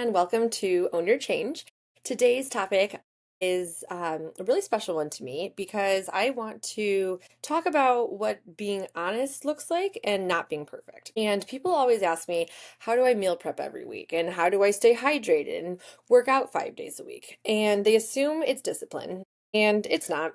and welcome to Own Your Change. Today's topic is a really special one to me because I want to talk about what being honest looks like and not being perfect. And people always ask me, how do I meal prep every week? And how do I stay hydrated and work out 5 days a week? And they assume it's discipline, and it's not.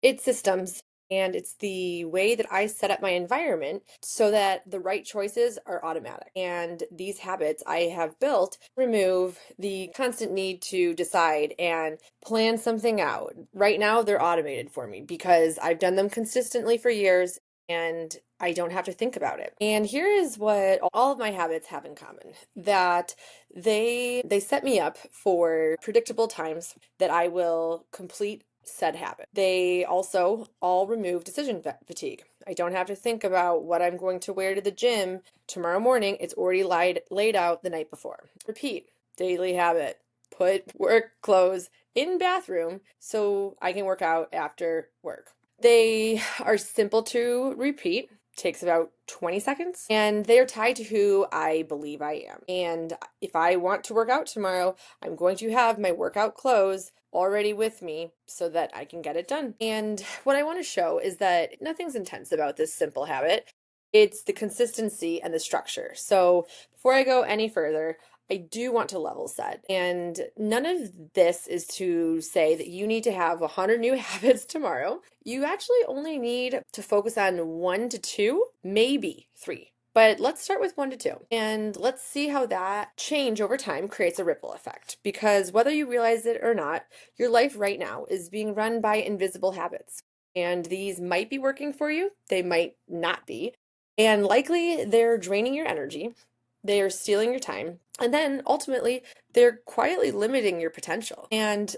It's systems. And it's the way that I set up my environment so that the right choices are automatic. And these habits I have built remove the constant need to decide and plan something out. Right now, they're automated for me because I've done them consistently for years and I don't have to think about it. And here is what all of my habits have in common, that they set me up for predictable times that I will complete said habit. They also all remove decision fatigue. I don't have to think about what I'm going to wear to the gym tomorrow morning. It's already laid out the night before. Repeat, daily habit. Put work clothes in bathroom so I can work out after work. They are simple to repeat, takes about 20 seconds, and they are tied to who I believe I am. And if I want to work out tomorrow, I'm going to have my workout clothes already with me so that I can get it done. And what I want to show is that nothing's intense about this simple habit. It's the consistency and the structure. So before I go any further, I do want to level set. And none of this is to say that you need to have 100 new habits tomorrow. You actually only need to focus on 1 to 2, maybe 3. But let's start with 1 to 2 and let's see how that change over time creates a ripple effect. Because whether you realize it or not, your life right now is being run by invisible habits. And these might be working for you, they might not be. And likely they're draining your energy, they are stealing your time, and then ultimately they're quietly limiting your potential. And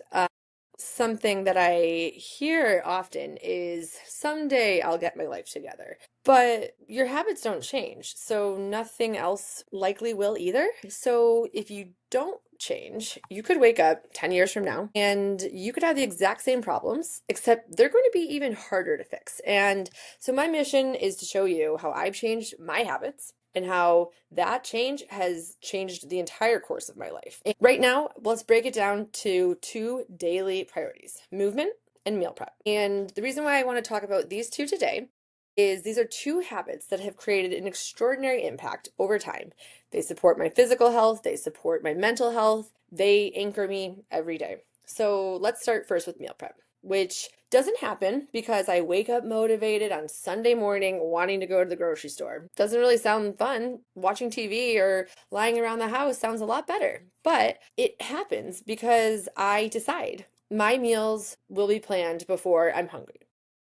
something that I hear often is someday I'll get my life together. But your habits don't change, so nothing else likely will either. So if you don't change, you could wake up 10 years from now and you could have the exact same problems, except they're going to be even harder to fix. And so my mission is to show you how I've changed my habits and how that change has changed the entire course of my life. And right now, let's break it down to 2 daily priorities: movement and meal prep. And the reason why I want to talk about these two today is these are 2 habits that have created an extraordinary impact over time. They support my physical health, they support my mental health, they anchor me every day. So let's start first with meal prep, which doesn't happen because I wake up motivated on Sunday morning wanting to go to the grocery store. Doesn't really sound fun. Watching TV or lying around the house sounds a lot better. But it happens because I decide my meals will be planned before I'm hungry.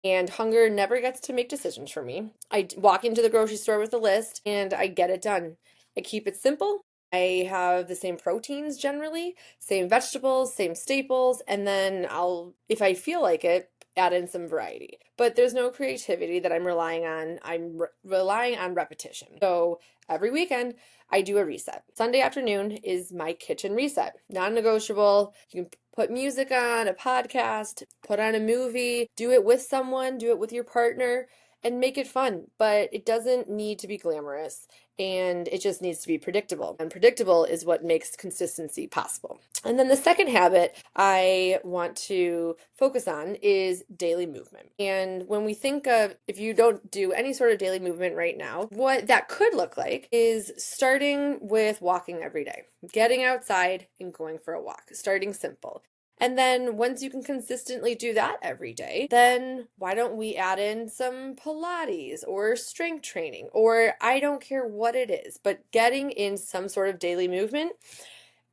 And hunger never gets to make decisions for me. I walk into the grocery store with a list and I get it done. I keep it simple. I have the same proteins generally, same vegetables, same staples, and then I'll, if I feel like it, add in some variety. But there's no creativity that I'm relying on. I'm relying on repetition. So every weekend, I do a reset. Sunday afternoon is my kitchen reset. Non-negotiable. You can put music on, a podcast, put on a movie, do it with someone, do it with your partner, and make it fun. But it doesn't need to be glamorous, and it just needs to be predictable. And predictable is what makes consistency possible. And then the second habit I want to focus on is daily movement. And when we think of, if you don't do any sort of daily movement right now, what that could look like is starting with walking every day, getting outside and going for a walk, starting simple. And then once you can consistently do that every day, then why don't we add in some Pilates or strength training, or I don't care what it is, but getting in some sort of daily movement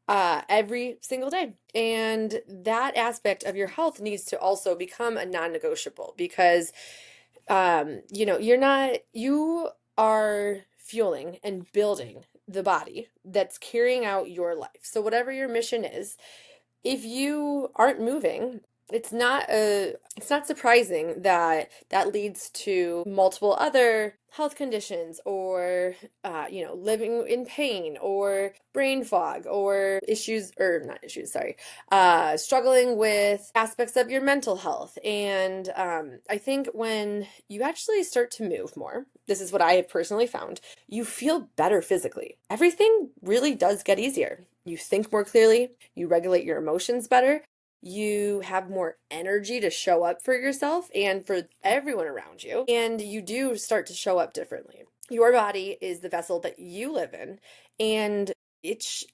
every single day. And that aspect of your health needs to also become a non-negotiable because, you are fueling and building the body that's carrying out your life. So whatever your mission is, if you aren't moving, it's not surprising that that leads to multiple other health conditions or living in pain or brain fog or issues, or not issues, sorry, struggling with aspects of your mental health. And I think when you actually start to move more, this is what I have personally found, you feel better physically. Everything really does get easier. You think more clearly, you regulate your emotions better, you have more energy to show up for yourself and for everyone around you, and you do start to show up differently. Your body is the vessel that you live in, and it's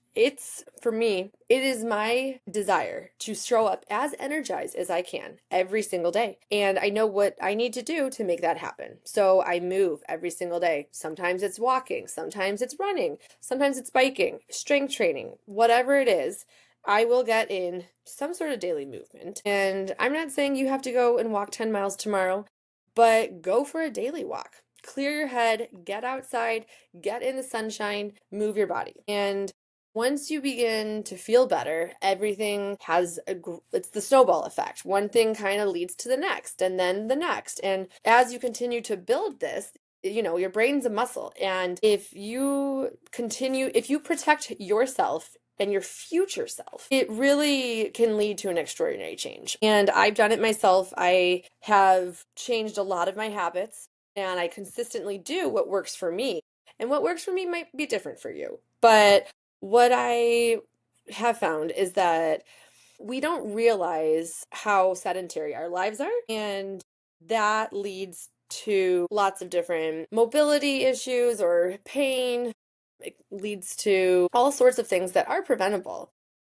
for me, it is my desire to show up as energized as I can every single day. And I know what I need to do to make that happen. So I move every single day. Sometimes it's walking, sometimes it's running, sometimes it's biking, strength training, whatever it is. I will get in some sort of daily movement. And I'm not saying you have to go and walk 10 miles tomorrow, but go for a daily walk. Clear your head, get outside, get in the sunshine, move your body. And once you begin to feel better, everything has it's the snowball effect. One thing kind of leads to the next and then the next. And as you continue to build this, your brain's a muscle. And if you protect yourself and your future self, it really can lead to an extraordinary change. And I've done it myself. I have changed a lot of my habits, and I consistently do what works for me. And what works for me might be different for you. But what I have found is that we don't realize how sedentary our lives are, and that leads to lots of different mobility issues or pain. It leads to all sorts of things that are preventable.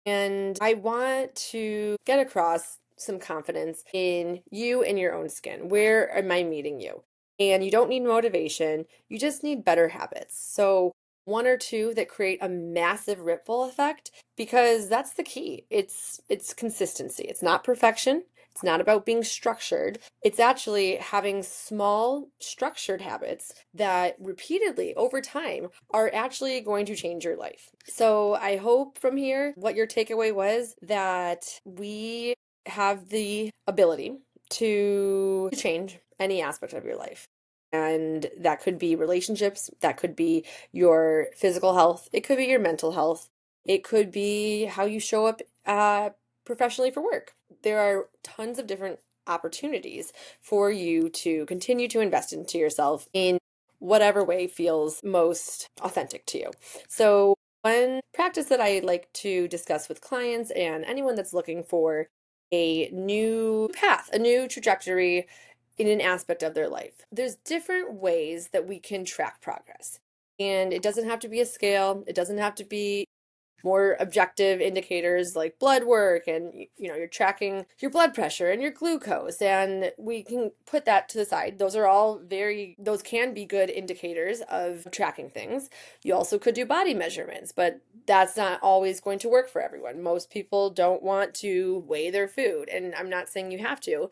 And I want to get across some confidence in you and your own skin. Where am I meeting you? And you don't need motivation, you just need better habits. So, one or two that create a massive ripple effect, because that's the key. It's consistency. It's not perfection. It's not about being structured. It's actually having small structured habits that repeatedly over time are actually going to change your life. So I hope from here what your takeaway was, that we have the ability to change any aspect of your life. And that could be relationships, that could be your physical health, it could be your mental health, it could be how you show up professionally for work. There are tons of different opportunities for you to continue to invest into yourself in whatever way feels most authentic to you. So, one practice that I like to discuss with clients and anyone that's looking for a new path, a new trajectory in an aspect of their life, there's different ways that we can track progress. And it doesn't have to be a scale, it doesn't have to be more objective indicators like blood work, and you're tracking your blood pressure and your glucose, and we can put that to the side. Those can be good indicators of tracking things. You also could do body measurements, but that's not always going to work for everyone. Most people don't want to weigh their food, and I'm not saying you have to.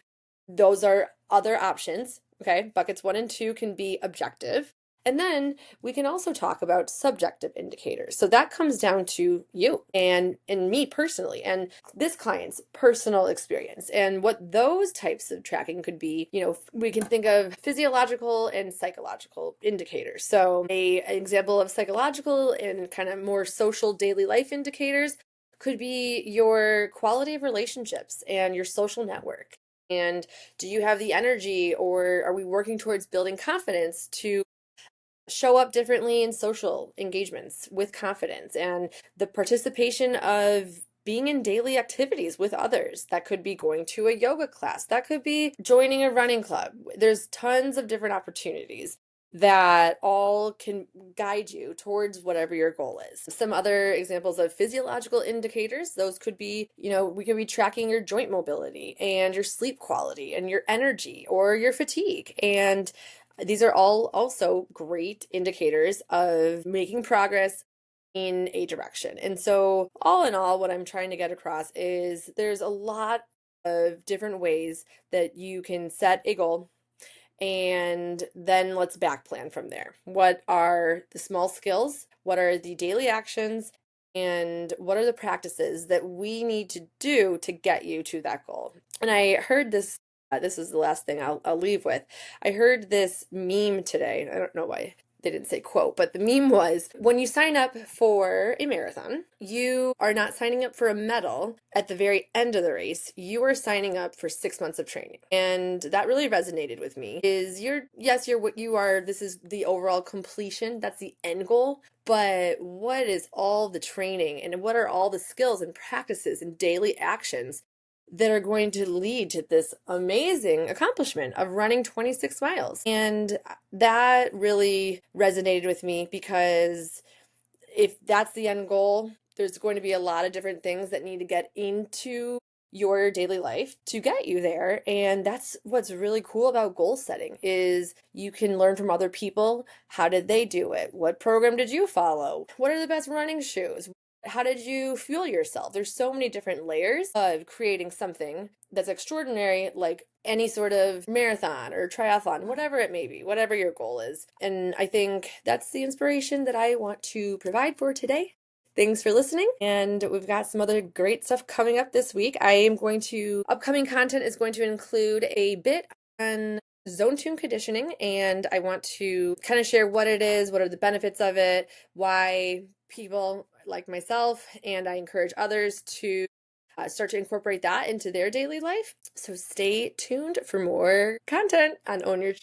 Those are other options. Okay, buckets 1 and 2 can be objective. And then we can also talk about subjective indicators. So that comes down to you and me personally, and this client's personal experience. And what those types of tracking could be, we can think of physiological and psychological indicators. So an example of psychological and kind of more social daily life indicators could be your quality of relationships and your social network. And do you have the energy, or are we working towards building confidence to show up differently in social engagements with confidence, and the participation of being in daily activities with others? That could be going to a yoga class, that could be joining a running club. There's tons of different opportunities that all can guide you towards whatever your goal is. Some other examples of physiological indicators, those could be, we could be tracking your joint mobility and your sleep quality and your energy or your fatigue. And these are all also great indicators of making progress in a direction. And so, all in all, what I'm trying to get across is there's a lot of different ways that you can set a goal, and then let's back plan from there. What are the small skills? What are the daily actions? And what are the practices that we need to do to get you to that goal? And I heard this is the last thing I'll leave with. I heard this meme today. I don't know why. they didn't say quote, but the meme was when you sign up for a marathon, you are not signing up for a medal at the very end of the race. You are signing up for 6 months of training. And that really resonated with me. Is yes, you're what you are. This is the overall completion. That's the end goal. But what is all the training and what are all the skills and practices and daily actions that are going to lead to this amazing accomplishment of running 26 miles? And that really resonated with me because if that's the end goal, there's going to be a lot of different things that need to get into your daily life to get you there. And that's what's really cool about goal setting is you can learn from other people. How did they do it? What program did you follow? What are the best running shoes? How did you fuel yourself? There's so many different layers of creating something that's extraordinary, like any sort of marathon or triathlon, whatever it may be, whatever your goal is. And I think that's the inspiration that I want to provide for today. Thanks for listening. And we've got some other great stuff coming up this week. Upcoming content is going to include a bit on zone tune conditioning, and I want to kind of share what it is, what are the benefits of it, why people like myself, and I encourage others to start to incorporate that into their daily life. So stay tuned for more content on Own Your